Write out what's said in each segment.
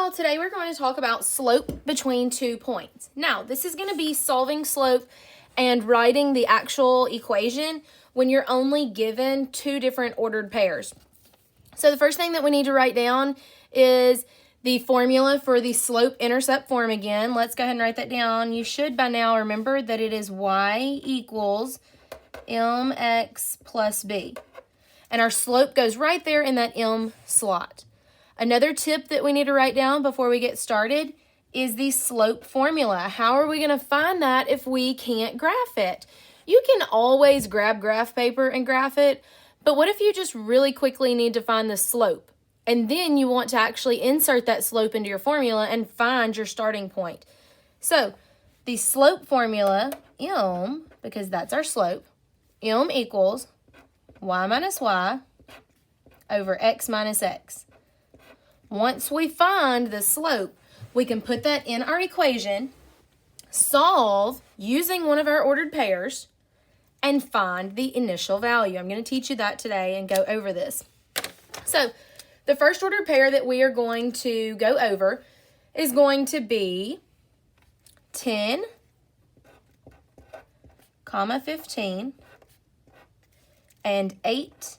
y'all, today we're going to talk about slope between 2 points. Now, this is going to be solving slope and writing the actual equation when you're only given 2 different ordered pairs. So the first thing that we need to write down is the formula for the slope-intercept form again. Let's go ahead and write that down. You should by now remember that it is y equals mx plus b. And our slope goes right there in that m slot. Another tip that we need to write down before we get started is the slope formula. How are we going to find that if we can't graph it? You can always grab graph paper and graph it, but what if you just really quickly need to find the slope? And then you want to actually insert that slope into your formula and find your starting point. So the slope formula, m, because that's our slope, m equals y minus y over x minus x. Once we find the slope, we can put that in our equation, solve using one of our ordered pairs, and find the initial value. I'm going to teach you that today and go over this. So the first ordered pair that we are going to go over is going to be 10, 15, and 8,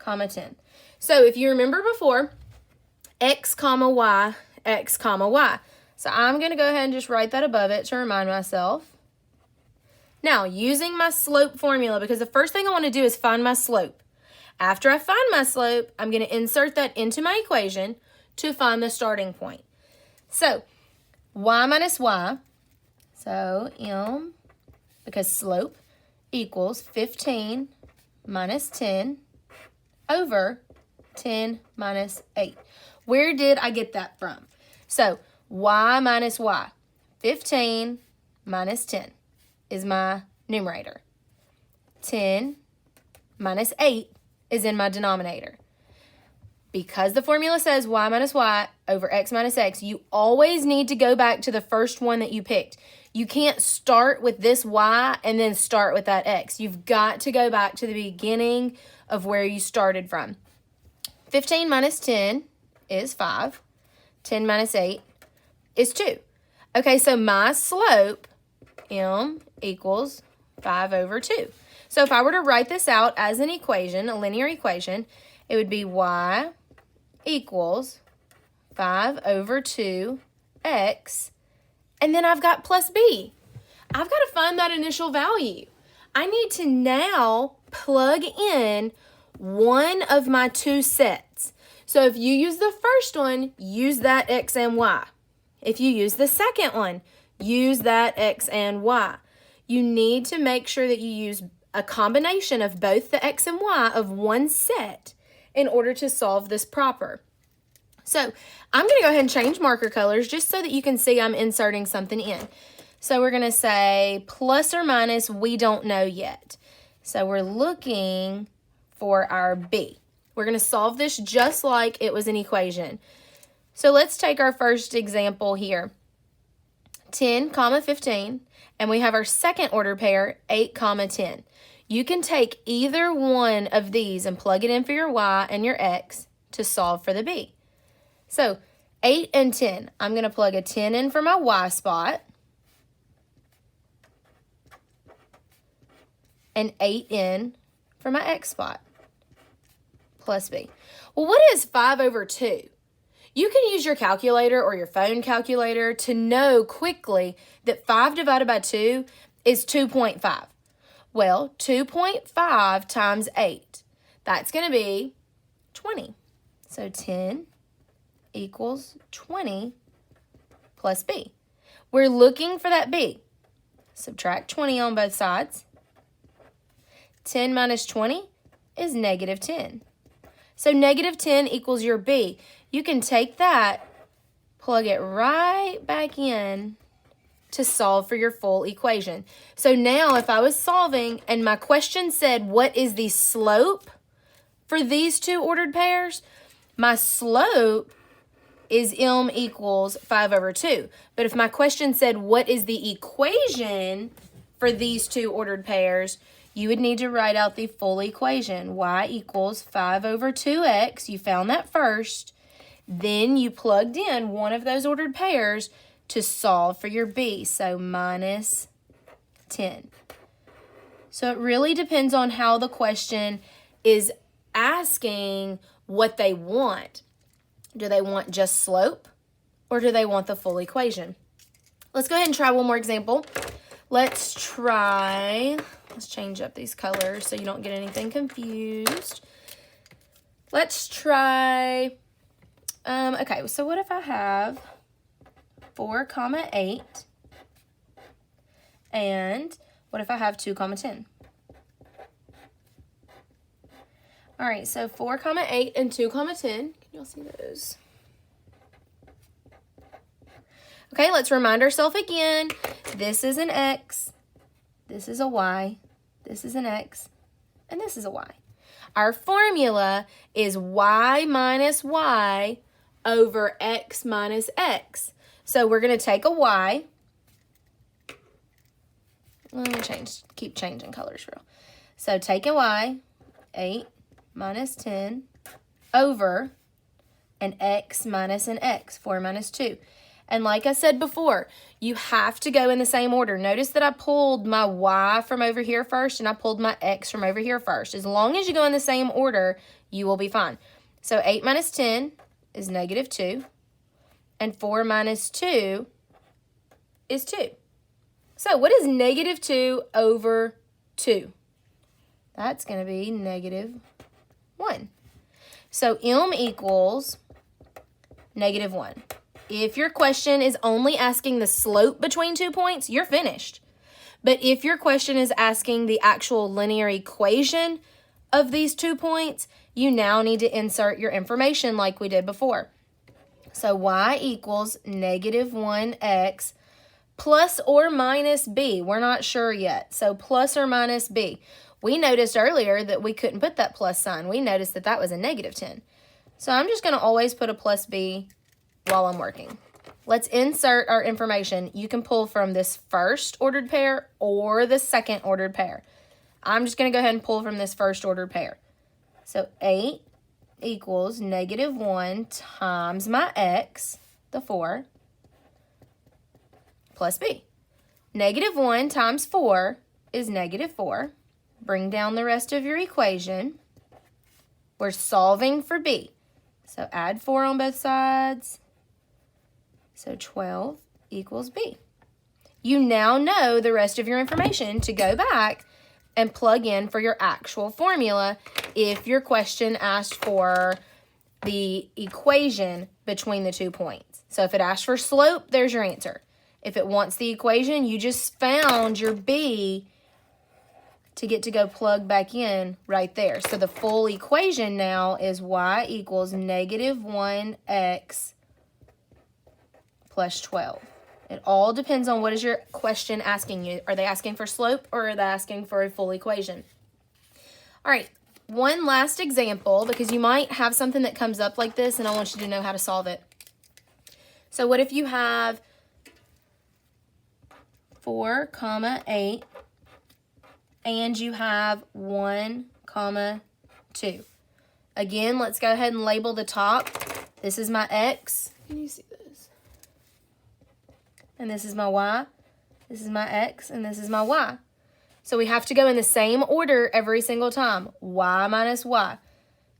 10. So if you remember before, x, y, x, y. So I'm going to go ahead and just write that above it to remind myself. Now, using my slope formula, because the first thing I want to do is find my slope. After I find my slope, I'm going to insert that into my equation to find the starting point. So, y minus y, so m, because slope equals 15 minus 10 over 10 minus 8. Where did I get that from? So, y minus y, 15 minus 10 is my numerator. 10 minus 8 is in my denominator. Because the formula says y minus y over x minus x, you always need to go back to the first one that you picked. You can't start with this y and then start with that x. You've got to go back to the beginning of where you started from. 15 minus 10 is 5. 10 minus 8 is 2. Okay, so my slope, m, equals 5 over 2. So if I were to write this out as an equation, a linear equation, it would be y equals 5 over 2x, and then I've got plus b. I've got to find that initial value. I need to now plug in one of my 2 sets. So if you use the first one, use that x and y. If you use the second one, use that x and y. You need to make sure that you use a combination of both the x and y of one set in order to solve this proper. So I'm going to go ahead and change marker colors just so that you can see I'm inserting something in. So we're going to say plus or minus, we don't know yet. So we're looking for our b. We're going to solve this just like it was an equation. So let's take our first example here. 10, 15, and we have our second order pair, 8, 10. You can take either one of these and plug it in for your y and your x to solve for the b. So 8 and 10, I'm going to plug a 10 in for my y spot and 8 in for my x spot, plus b. Well, what is 5 over 2? You can use your calculator or your phone calculator to know quickly that 5 divided by 2 is 2.5. Well, 2.5 times 8, that's going to be 20. So 10 equals 20 plus b. We're looking for that b. Subtract 20 on both sides. 10 minus 20 is negative 10. So negative 10 equals your b. You can take that, plug it right back in to solve for your full equation. So now if I was solving and my question said, what is the slope for these 2 ordered pairs? My slope is m equals 5 over 2. But if my question said, what is the equation for these 2 ordered pairs? You would need to write out the full equation. Y equals 5 over 2x. You found that first. Then you plugged in one of those ordered pairs to solve for your b, so minus 10. So it really depends on how the question is asking what they want. Do they want just slope, or do they want the full equation? Let's go ahead and try one more example. Let's change up these colors so you don't get anything confused. Let's try, okay, so what if I have 4, 8, and what if I have 2, 10? All right, so 4, 8 and 2, 10. Can y'all see those? Okay, let's remind ourselves again. This is an X, this is a Y, this is an X, and this is a Y. Our formula is Y minus Y over X minus X. So we're going to take a Y. Let me keep changing colors for real. So take a Y, 8 minus 10 over an X minus an X, 4 minus 2. And like I said before, you have to go in the same order. Notice that I pulled my Y from over here first and I pulled my X from over here first. As long as you go in the same order, you will be fine. So 8 minus 10 is negative 2. And 4 minus 2 is 2. So what is negative 2 over 2? That's going to be negative 1. So M equals negative 1. If your question is only asking the slope between 2 points, you're finished. But if your question is asking the actual linear equation of these 2 points, you now need to insert your information like we did before. So y equals negative 1x plus or minus b. We're not sure yet. So plus or minus b. We noticed earlier that we couldn't put that plus sign. We noticed that that was a negative 10. So I'm just going to always put a plus b while I'm working. Let's insert our information. You can pull from this first ordered pair or the second ordered pair. I'm just going to go ahead and pull from this first ordered pair. So 8 equals negative 1 times my x, the 4, plus b. Negative 1 times 4 is negative 4. Bring down the rest of your equation. We're solving for b. So add 4 on both sides. So 12 equals b. You now know the rest of your information to go back and plug in for your actual formula if your question asked for the equation between the 2 points. So if it asked for slope, there's your answer. If it wants the equation, you just found your b to get to go plug back in right there. So the full equation now is y equals negative 1x plus 12. It all depends on what is your question asking you. Are they asking for slope or are they asking for a full equation? All right, one last example because you might have something that comes up like this and I want you to know how to solve it. So what if you have 4, 8 and you have 1, 2. Again, let's go ahead and label the top. This is my x. Can you see this? And this is my y. This is my x, and this is my y. So we have to go in the same order every single time. Y minus y.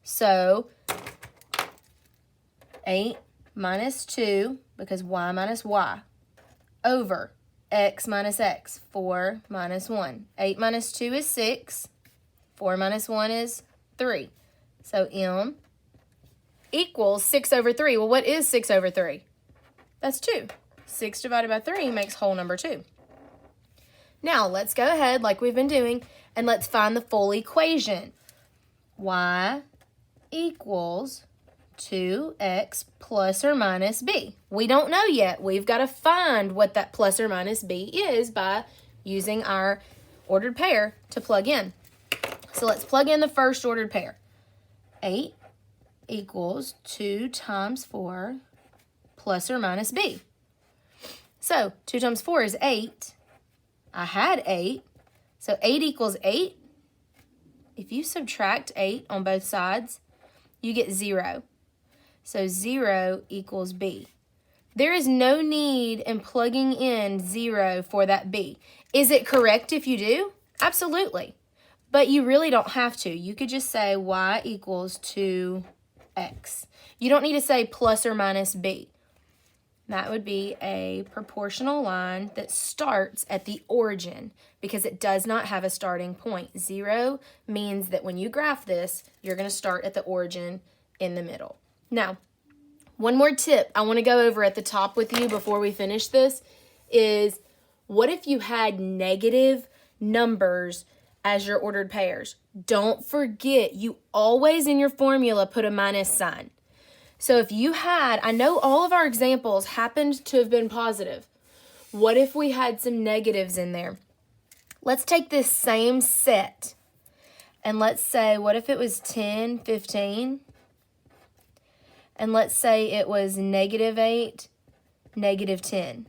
So 8 minus 2, because y minus y, over x minus x, 4 minus 1. 8 minus 2 is 6. 4 minus 1 is 3. So m equals 6 over 3. Well, what is 6 over 3? That's 2. 6 divided by 3 makes whole number 2. Now, let's go ahead like we've been doing, and let's find the full equation. Y equals 2x plus or minus b. We don't know yet. We've got to find what that plus or minus b is by using our ordered pair to plug in. So let's plug in the first ordered pair. 8 equals 2 times 4 plus or minus b. So 2 times 4 is 8. I had 8. So 8 equals 8. If you subtract 8 on both sides, you get 0. So 0 equals b. There is no need in plugging in 0 for that b. Is it correct if you do? Absolutely. But you really don't have to. You could just say y equals 2x. You don't need to say plus or minus b. That would be a proportional line that starts at the origin because it does not have a starting point. 0 means that when you graph this, you're going to start at the origin in the middle. Now, one more tip I want to go over at the top with you before we finish this is, what if you had negative numbers as your ordered pairs? Don't forget, you always in your formula put a minus sign. So if you had, I know all of our examples happened to have been positive. What if we had some negatives in there? Let's take this same set and let's say, what if it was 10, 15? And let's say it was -8, -10.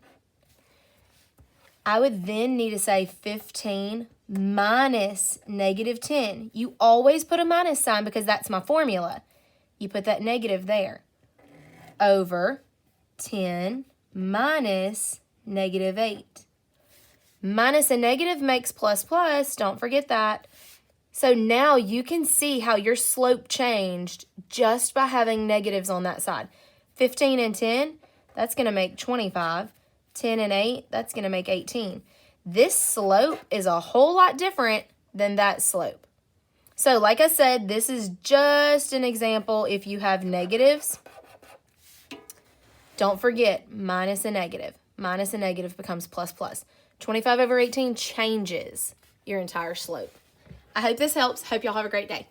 I would then need to say 15 minus -10. You always put a minus sign because that's my formula. You put that negative there. Over 10 minus -8. Minus a negative makes plus plus. Don't forget that. So now you can see how your slope changed just by having negatives on that side. 15 and 10, that's going to make 25. 10 and 8, that's going to make 18. This slope is a whole lot different than that slope. So like I said, this is just an example if you have negatives. Don't forget, minus a negative. Minus a negative becomes plus plus. 25 over 18 changes your entire slope. I hope this helps. Hope y'all have a great day.